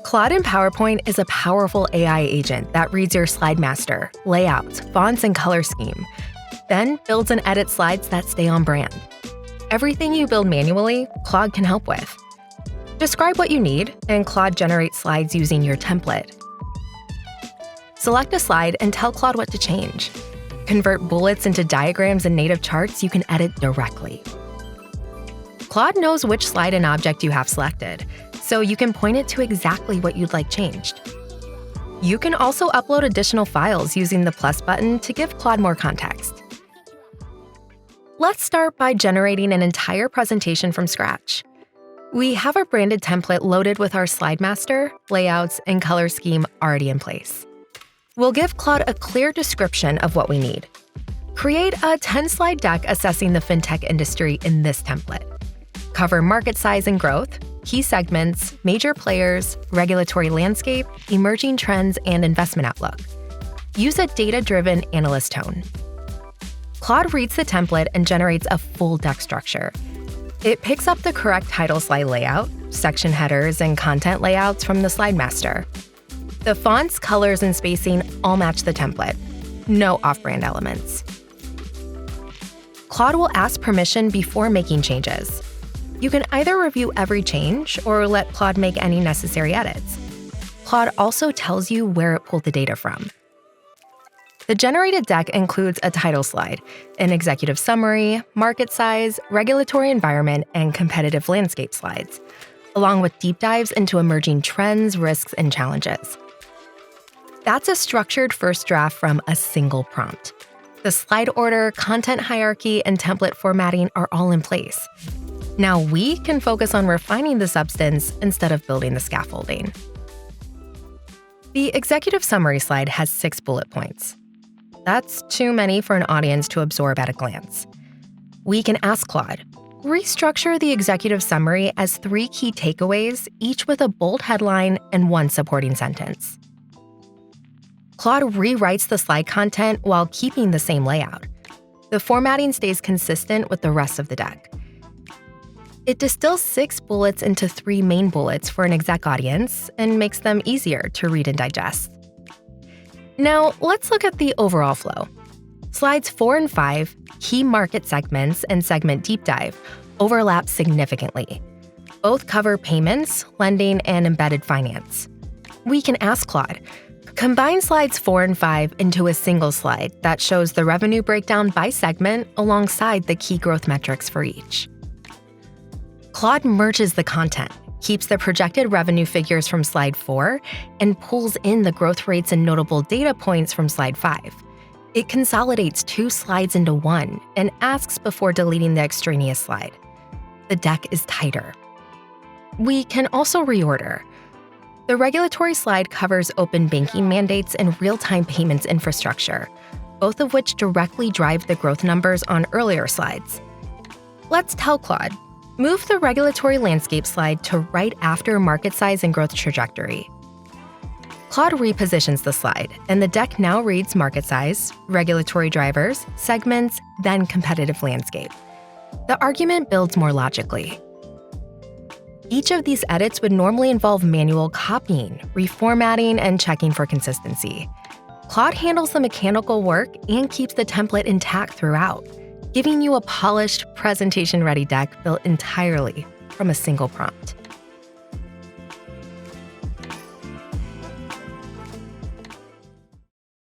Claude in PowerPoint is a powerful AI agent that reads your slide master, layouts, fonts, and color scheme, then builds and edits slides that stay on brand. Everything you build manually, Claude can help with. Describe what you need, and Claude generates slides using your template. Select a slide and tell Claude what to change. Convert bullets into diagrams and native charts you can edit directly. Claude knows which slide and object you have selected, so you can point it to exactly what you'd like changed. You can also upload additional files using the plus button to give Claude more context. Let's start by generating an entire presentation from scratch. We have our branded template loaded with our slide master, layouts, and color scheme already in place. We'll give Claude a clear description of what we need. Create a 10-slide deck assessing the fintech industry in this template. Cover market size and growth, key segments, major players, regulatory landscape, emerging trends, and investment outlook. Use a data-driven analyst tone. Claude reads the template and generates a full deck structure. It picks up the correct title slide layout, section headers, and content layouts from the slide master. The fonts, colors, and spacing all match the template. No off-brand elements. Claude will ask permission before making changes. You can either review every change or let Claude make any necessary edits. Claude also tells you where it pulled the data from. The generated deck includes a title slide, an executive summary, market size, regulatory environment, and competitive landscape slides, along with deep dives into emerging trends, risks, and challenges. That's a structured first draft from a single prompt. The slide order, content hierarchy, and template formatting are all in place. Now we can focus on refining the substance instead of building the scaffolding. The executive summary slide has 6 bullet points. That's too many for an audience to absorb at a glance. We can ask Claude, restructure the executive summary as 3 key takeaways, each with a bold headline and 1 supporting sentence. Claude rewrites the slide content while keeping the same layout. The formatting stays consistent with the rest of the deck. It distills 6 bullets into 3 main bullets for an exec audience and makes them easier to read and digest. Now, let's look at the overall flow. Slides 4 and 5, key market segments and segment deep dive, overlap significantly. Both cover payments, lending, and embedded finance. We can ask Claude, combine slides 4 and 5 into a single slide that shows the revenue breakdown by segment alongside the key growth metrics for each. Claude merges the content, keeps the projected revenue figures from slide 4, and pulls in the growth rates and notable data points from slide 5. It consolidates 2 slides into 1 and asks before deleting the extraneous slide. The deck is tighter. We can also reorder. The regulatory slide covers open banking mandates and real-time payments infrastructure, both of which directly drive the growth numbers on earlier slides. Let's tell Claude, move the regulatory landscape slide to right after market size and growth trajectory. Claude repositions the slide, and the deck now reads market size, regulatory drivers, segments, then competitive landscape. The argument builds more logically. Each of these edits would normally involve manual copying, reformatting, and checking for consistency. Claude handles the mechanical work and keeps the template intact throughout, giving you a polished, presentation-ready deck built entirely from a single prompt.